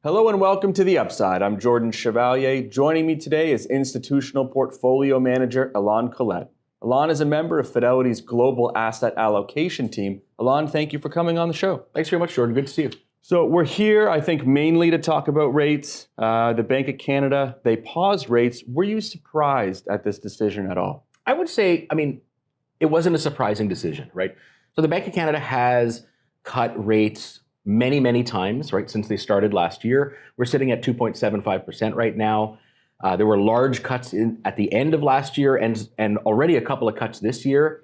Hello and welcome to The Upside. I'm Jordan Chevalier. Joining me today is Institutional Portfolio Manager Ilan Kolet. Ilan is a member of Fidelity's Global Asset Allocation team. Ilan, thank you for coming on the show. Thanks very much, Jordan. Good to see you. So we're here, I think, mainly to talk about rates. The Bank of Canada, they paused rates. Were you surprised at this decision at all? I would say, it wasn't a surprising decision, right? So the Bank of Canada has cut rates many, many times, right, since they started last year. We're sitting at 2.75% right now. There were large cuts at the end of last year and already a couple of cuts this year.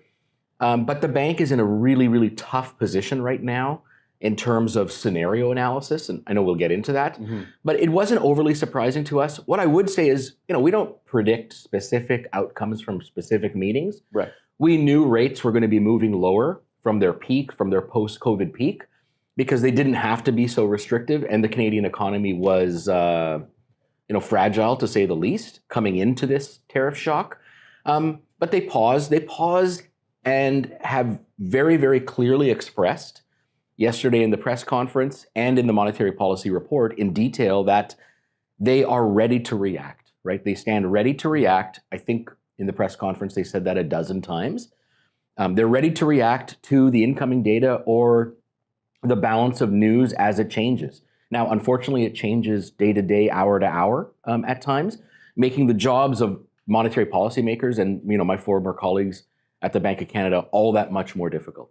But the bank is in a really, really tough position right now in terms of scenario analysis, and I know we'll get into that. But it wasn't overly surprising to us. What I would say is, we don't predict specific outcomes from specific meetings. Right. We knew rates were going to be moving lower from their peak, from their post-COVID peak, because they didn't have to be so restrictive, and the Canadian economy was, fragile to say the least, coming into this tariff shock. But they paused and have very, very clearly expressed yesterday in the press conference and in the monetary policy report in detail that they are ready to react, right? They stand ready to react. I think in the press conference, they said that a dozen times. They're ready to react to the incoming data or the balance of news as it changes. Now, unfortunately, it changes day to day, hour to hour at times, making the jobs of monetary policymakers and my former colleagues at the Bank of Canada all that much more difficult.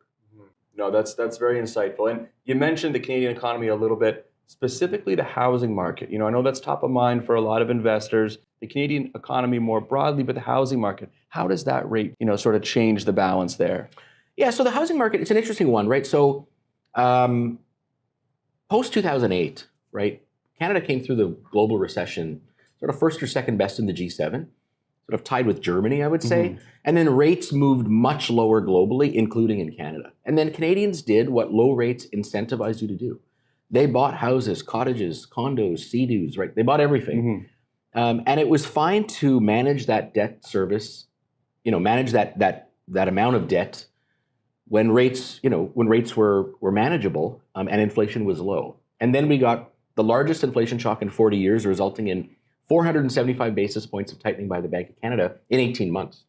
No, that's very insightful. And you mentioned the Canadian economy a little bit, specifically the housing market. I know that's top of mind for a lot of investors, the Canadian economy more broadly, but the housing market. How does that rate, sort of change the balance there? Yeah, so the housing market, it's an interesting one, right? So post-2008, right, Canada came through the global recession sort of first or second best in the G7, sort of tied with Germany, I would say. And then rates moved much lower globally, including in Canada. And then Canadians did what low rates incentivize you to do. They bought houses, cottages, condos, Sea-Doos, right? They bought everything. And it was fine to manage that debt service, manage that amount of debt when rates were manageable and inflation was low. And then we got the largest inflation shock in 40 years, resulting in 475 basis points of tightening by the Bank of Canada in 18 months.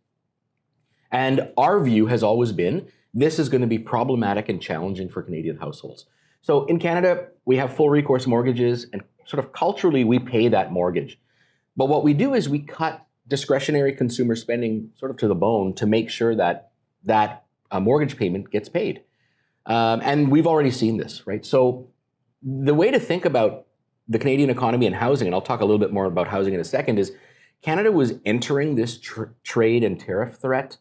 And our view has always been, this is going to be problematic and challenging for Canadian households. So in Canada, we have full recourse mortgages, and sort of culturally, we pay that mortgage. But what we do is we cut discretionary consumer spending sort of to the bone to make sure that a mortgage payment gets paid. And we've already seen this, right? So the way to think about the Canadian economy and housing, and I'll talk a little bit more about housing in a second, is Canada was entering this trade and tariff threat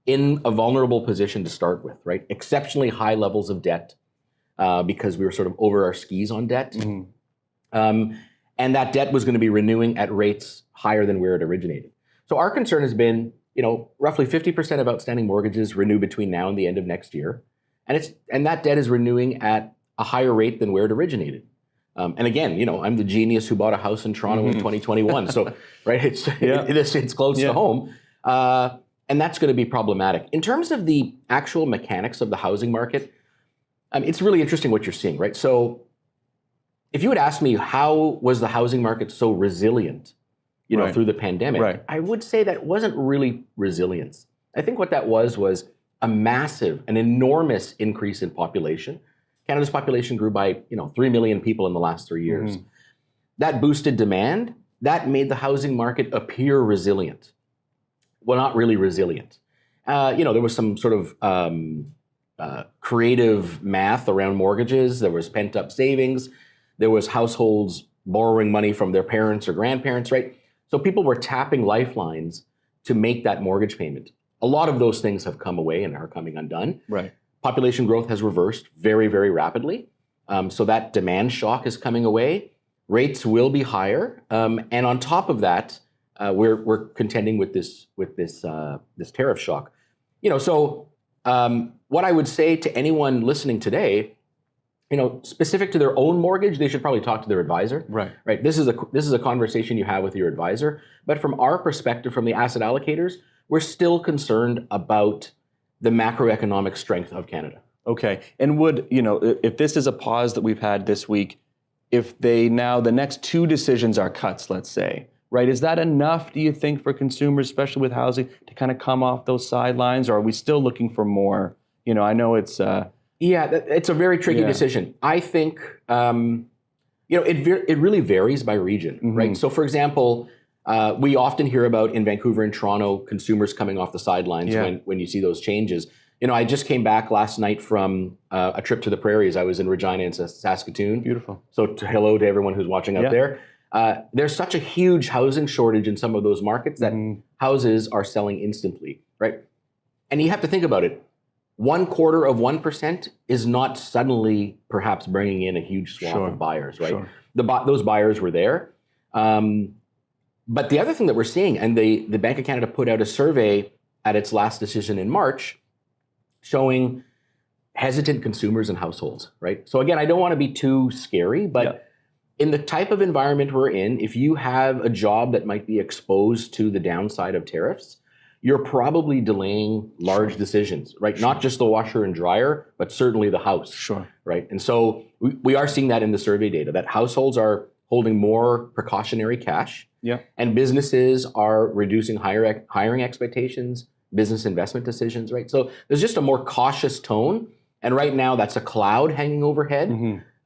in a vulnerable position to start with, right? Exceptionally high levels of debt because we were sort of over our skis on debt. And that debt was going to be renewing at rates higher than where it originated. So our concern has been, roughly 50% of outstanding mortgages renew between now and the end of next year. And that debt is renewing at a higher rate than where it originated. And again, I'm the genius who bought a house in Toronto in 2021. So, right, it's close to home. And that's going to be problematic. In terms of the actual mechanics of the housing market, it's really interesting what you're seeing, right? So if you had asked me how was the housing market so resilient, through the pandemic, I would say that wasn't really resilience. I think what that was an enormous increase in population. Canada's population grew by 3 million people in the last 3 years. That boosted demand. That made the housing market appear resilient. Well, not really resilient. There was some sort of creative math around mortgages. There was pent-up savings. There was households borrowing money from their parents or grandparents, right? So people were tapping lifelines to make that mortgage payment. A lot of those things have come away and are coming undone. Right. Population growth has reversed very, very rapidly. So that demand shock is coming away. Rates will be higher. And on top of that, we're contending with this tariff shock. So what I would say to anyone listening today, specific to their own mortgage, they should probably talk to their advisor. Right. This is a conversation you have with your advisor. But from our perspective, from the asset allocators, we're still concerned about the macroeconomic strength of Canada. Okay. And would, if this is a pause that we've had this week, if they now, the next two decisions are cuts, let's say, right? Is that enough, do you think, for consumers, especially with housing, to kind of come off those sidelines? Or are we still looking for more? You know, I know it's... it's a very tricky Yeah. decision. I think, it really varies by region, right? So for example, we often hear about in Vancouver and Toronto, consumers coming off the sidelines when you see those changes. You know, I just came back last night from a trip to the prairies. I was in Regina and Saskatoon. Beautiful. So hello to everyone who's watching out there. There's such a huge housing shortage in some of those markets that houses are selling instantly, right? And you have to think about it. 0.25% is not suddenly perhaps bringing in a huge swath of buyers, right? Sure. Those buyers were there. But the other thing that we're seeing, and the Bank of Canada put out a survey at its last decision in March showing hesitant consumers and households, right? So again, I don't want to be too scary, but in the type of environment we're in, if you have a job that might be exposed to the downside of tariffs, you're probably delaying large decisions, right? Not just the washer and dryer, but certainly the house, right? And so we are seeing that in the survey data, that households are holding more precautionary cash, and businesses are reducing hiring expectations, business investment decisions, right? So there's just a more cautious tone, and right now that's a cloud hanging overhead.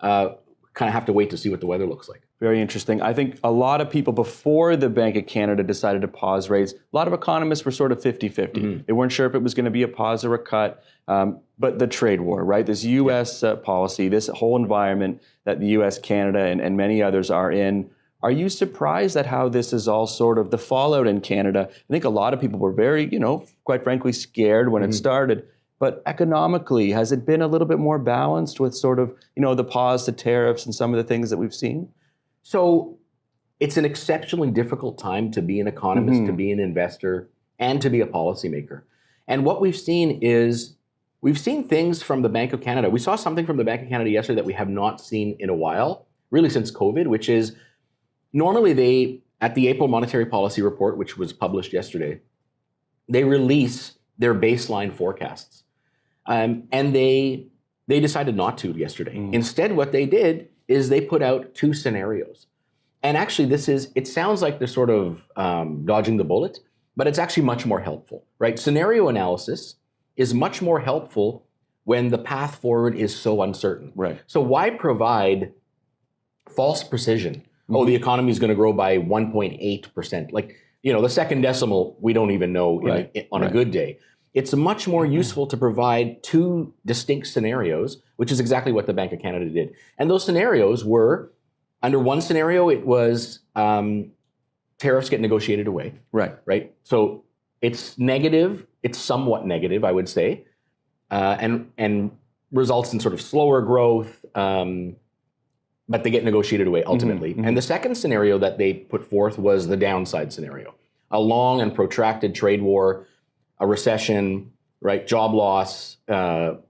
Kind of have to wait to see what the weather looks like. Very interesting. I think a lot of people, before the Bank of Canada decided to pause rates, a lot of economists were sort of 50-50. They weren't sure if it was going to be a pause or a cut. But the trade war, right? This U.S. Policy, this whole environment that the U.S., Canada, and many others are in. Are you surprised at how this is all sort of the fallout in Canada? I think a lot of people were very, quite frankly, scared when it started. But economically, has it been a little bit more balanced with sort of, the pause to tariffs and some of the things that we've seen? So it's an exceptionally difficult time to be an economist, to be an investor, and to be a policymaker. And what we've seen is, we've seen things from the Bank of Canada. We saw something from the Bank of Canada yesterday that we have not seen in a while, really since COVID, which is normally they, at the April Monetary Policy Report, which was published yesterday, they release their baseline forecasts. And they decided not to yesterday. Instead, what they did is they put out two scenarios. And actually, it sounds like they're sort of dodging the bullet, but it's actually much more helpful, right? Scenario analysis is much more helpful when the path forward is so uncertain. Right. So why provide false precision? Oh, the economy is going to grow by 1.8%. Like, the second decimal, we don't even know on a good day. It's much more useful to provide two distinct scenarios, which is exactly what the Bank of Canada did. And those scenarios were, under one scenario, it was tariffs get negotiated away. Right. So it's negative. It's somewhat negative, I would say, and results in sort of slower growth, but they get negotiated away ultimately. And the second scenario that they put forth was the downside scenario, a long and protracted trade war, a recession, right? Job loss,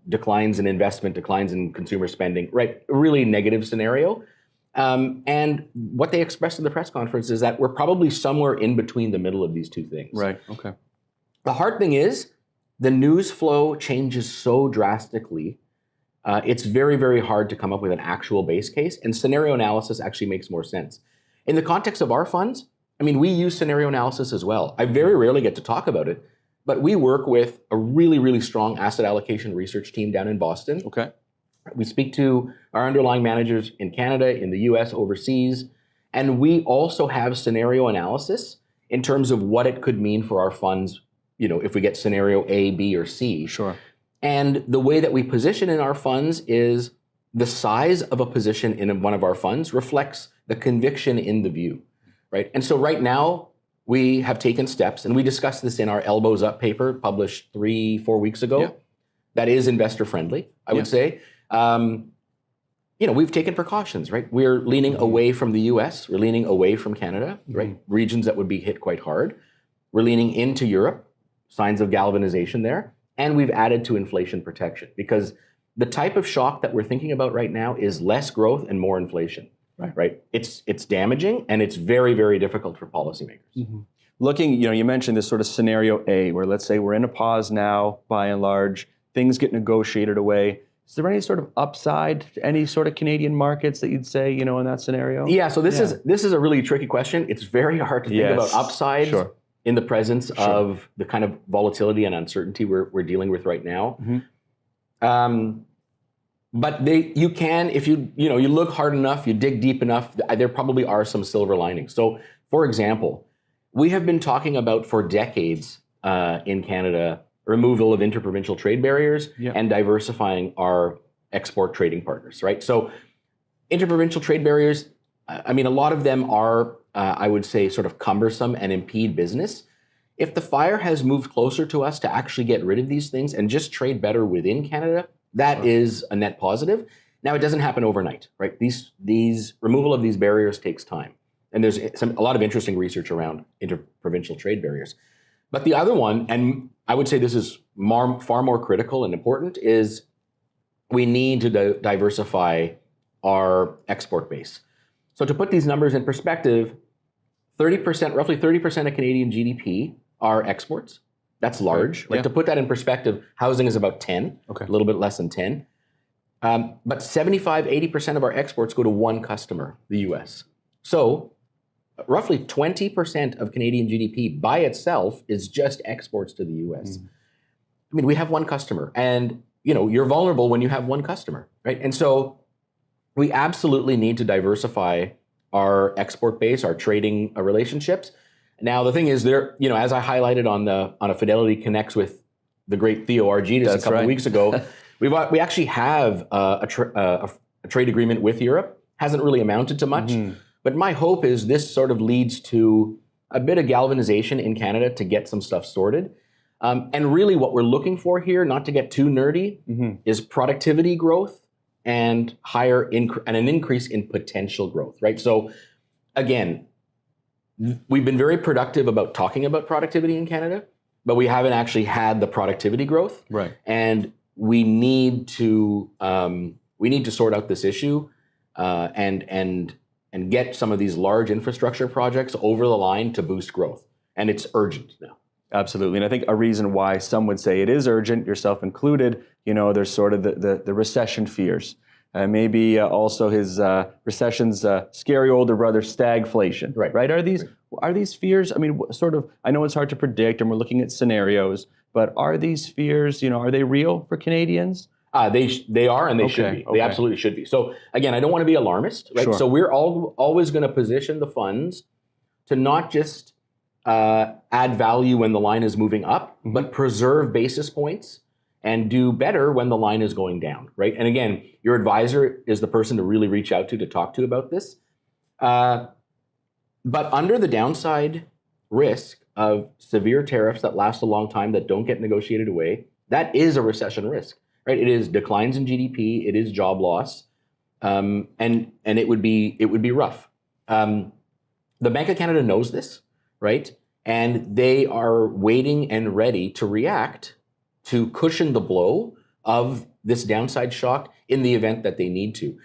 declines in investment, declines in consumer spending, right? A really negative scenario. And what they expressed in the press conference is that we're probably somewhere in between the middle of these two things. Right, okay. The hard thing is the news flow changes so drastically. It's very, very hard to come up with an actual base case, and scenario analysis actually makes more sense. In the context of our funds, we use scenario analysis as well. I very rarely get to talk about it, but we work with a really, really strong asset allocation research team down in Boston. Okay. We speak to our underlying managers in Canada, in the US, overseas, and we also have scenario analysis in terms of what it could mean for our funds, if we get scenario A, B, or C. Sure. And the way that we position in our funds is the size of a position in one of our funds reflects the conviction in the view, right? And so right now, we have taken steps, and we discussed this in our Elbows Up paper published 3-4 weeks ago. That is investor friendly, I would say. We've taken precautions, right? We're leaning away from the US, we're leaning away from Canada, right? Regions that would be hit quite hard. We're leaning into Europe, signs of galvanization there, and we've added to inflation protection because the type of shock that we're thinking about right now is less growth and more inflation. Right. It's damaging, and it's very, very difficult for policymakers. Looking, you mentioned this sort of scenario A, where let's say we're in a pause now, by and large, things get negotiated away. Is there any sort of upside to any sort of Canadian markets that you'd say, in that scenario? Yeah, so this is a really tricky question. It's very hard to think about upsides in the presence of the kind of volatility and uncertainty we're dealing with right now. But you can, if you look hard enough, you dig deep enough, there probably are some silver linings. So, for example, we have been talking about for decades in Canada removal of interprovincial trade barriers and diversifying our export trading partners, right? So, interprovincial trade barriers, I mean, a lot of them are, I would say, sort of cumbersome and impede business. If the fire has moved closer to us to actually get rid of these things and just trade better within Canada, that is a net positive. Now, it doesn't happen overnight, right? These removal of these barriers takes time. And there's a lot of interesting research around interprovincial trade barriers. But the other one, and I would say this is far more critical and important, is we need to diversify our export base. So to put these numbers in perspective, roughly 30% of Canadian GDP are exports. That's large. Right? To put that in perspective, housing is about 10, a little bit less than 10. But 80% of our exports go to one customer, the US. So roughly 20% of Canadian GDP by itself is just exports to the US. I mean, we have one customer, and you're vulnerable when you have one customer, right? And so we absolutely need to diversify our export base, our trading relationships. Now, the thing is, as I highlighted on a Fidelity Connects with the great Theo Argyris a couple of weeks ago, we actually have a trade agreement with Europe. Hasn't really amounted to much, but my hope is this sort of leads to a bit of galvanization in Canada to get some stuff sorted. And really, what we're looking for here, not to get too nerdy, is productivity growth and and an increase in potential growth, right? So, again, we've been very productive about talking about productivity in Canada, but we haven't actually had the productivity growth. Right. And we need to sort out this issue and get some of these large infrastructure projects over the line to boost growth. And it's urgent now. Absolutely. And I think a reason why some would say it is urgent, yourself included, there's sort of the recession fears. Maybe also his recession's scary older brother, stagflation. Right? Are these fears? I mean, sort of. I know it's hard to predict, and we're looking at scenarios. But are these fears? Are they real for Canadians? They are, and they should be. They absolutely should be. So again, I don't want to be alarmist, right? So we're always going to position the funds to not just add value when the line is moving up, but preserve basis points and do better when the line is going down, right? And again, your advisor is the person to really reach out to talk to about this. But under the downside risk of severe tariffs that last a long time that don't get negotiated away, that is a recession risk, right? It is declines in GDP, it is job loss, and it would be rough. The Bank of Canada knows this, right? And they are waiting and ready to react to cushion the blow of this downside shock in the event that they need to.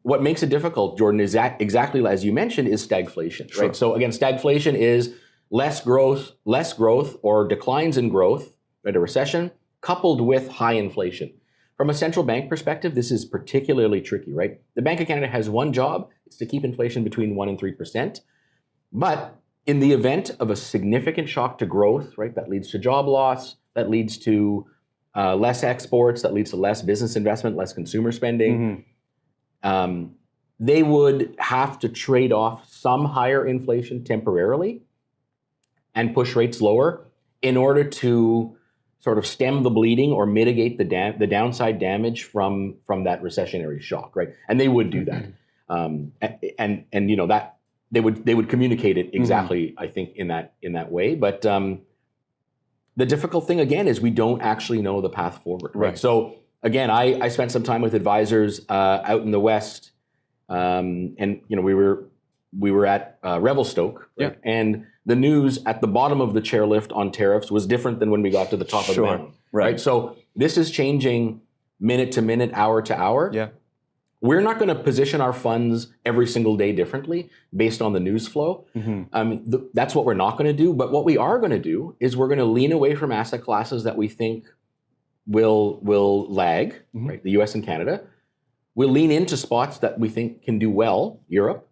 What makes it difficult, Jordan, is exactly as you mentioned, is stagflation, right? So again, stagflation is less growth or declines in growth, right? A recession coupled with high inflation. From a central bank perspective, this is particularly tricky, right? The Bank of Canada has one job, it's to keep inflation between 1% and 3%. But in the event of a significant shock to growth, right, that leads to job loss, that leads to less exports, that leads to less business investment, less consumer spending, they would have to trade off some higher inflation temporarily and push rates lower in order to sort of stem the bleeding or mitigate the downside damage from that recessionary shock, right? And they would do that, and that they would communicate it exactly, I think, in that way. But the difficult thing again is we don't actually know the path forward, right? So again, I spent some time with advisors out in the West, and we were at Revelstoke, right? And the news at the bottom of the chairlift on tariffs was different than when we got to the top of the mountain, right? So this is changing minute to minute, hour to hour. Yeah. We're not going to position our funds every single day differently based on the news flow. That's what we're not going to do. But what we are going to do is we're going to lean away from asset classes that we think will lag, right? The US and Canada. We'll lean into spots that we think can do well, Europe,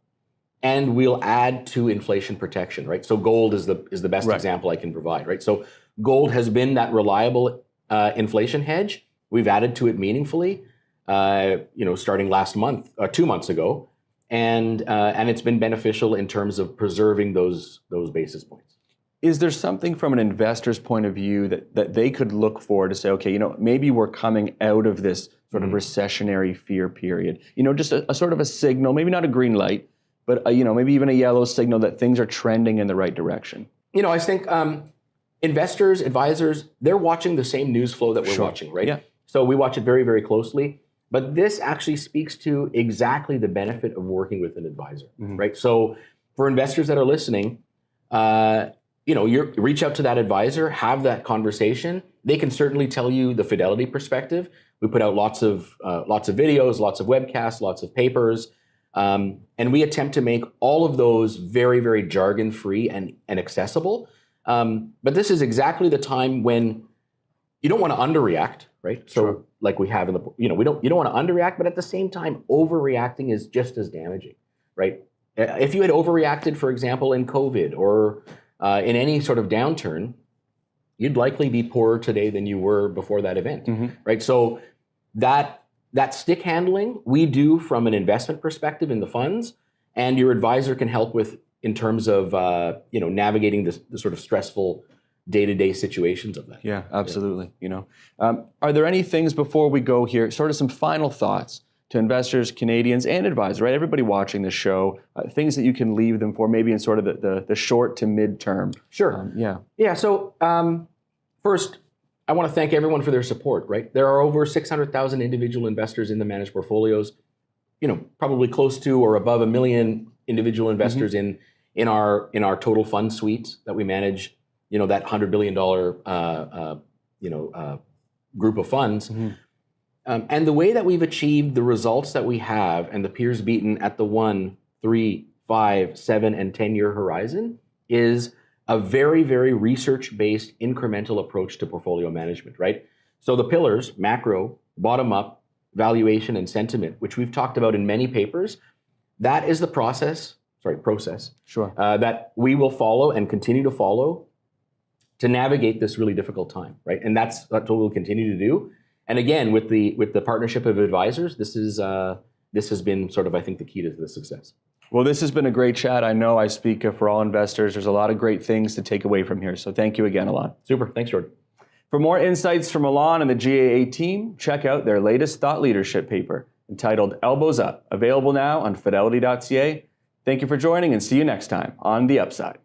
and we'll add to inflation protection, right? So gold is the best example I can provide, right? So gold has been that reliable inflation hedge. We've added to it meaningfully, starting last month, 2 months ago, and it's been beneficial in terms of preserving those basis points. Is there something from an investor's point of view that they could look for to say, okay, maybe we're coming out of this sort of recessionary fear period? Just a sort of a signal, maybe not a green light, but maybe even a yellow signal that things are trending in the right direction. I think investors, advisors, they're watching the same news flow that we're watching, right? Yeah. So we watch it very, very closely. But this actually speaks to exactly the benefit of working with an advisor, right? So for investors that are listening, you reach out to that advisor, have that conversation. They can certainly tell you the Fidelity perspective. We put out lots of videos, lots of webcasts, lots of papers, and we attempt to make all of those very, very jargon-free and accessible. But this is exactly the time when you don't want to underreact, right? So like we have in the, you don't want to underreact, but at the same time, overreacting is just as damaging, right? If you had overreacted, for example, in COVID or in any sort of downturn, you'd likely be poorer today than you were before that event, right? So that stick handling we do from an investment perspective in the funds, and your advisor can help with in terms of navigating the sort of stressful day-to-day situations of that. Yeah, absolutely. Are there any things before we go here, sort of some final thoughts to investors, Canadians, and advisors, right? Everybody watching the show, things that you can leave them for, maybe in sort of the short to mid-term. Sure. Yeah. So first, I want to thank everyone for their support, right? There are over 600,000 individual investors in the managed portfolios, probably close to or above 1 million individual investors in our total fund suite that we manage, that $100 billion group of funds. And the way that we've achieved the results that we have and the peers beaten at the 1, 3, 5, 7, and 10-year horizon is a very, very research-based incremental approach to portfolio management, right? So the pillars, macro, bottom-up, valuation, and sentiment, which we've talked about in many papers, that is the process that we will follow and continue to follow to navigate this really difficult time, right? And that's what we'll continue to do. And again, with the partnership of advisors, this has been sort of, I think, the key to the success. Well, this has been a great chat. I know I speak for all investors. There's a lot of great things to take away from here. So thank you again, Ilan. Super. Thanks, Jordan. For more insights from Ilan and the GAA team, check out their latest thought leadership paper entitled Elbows Up, available now on fidelity.ca. Thank you for joining, and see you next time on The Upside.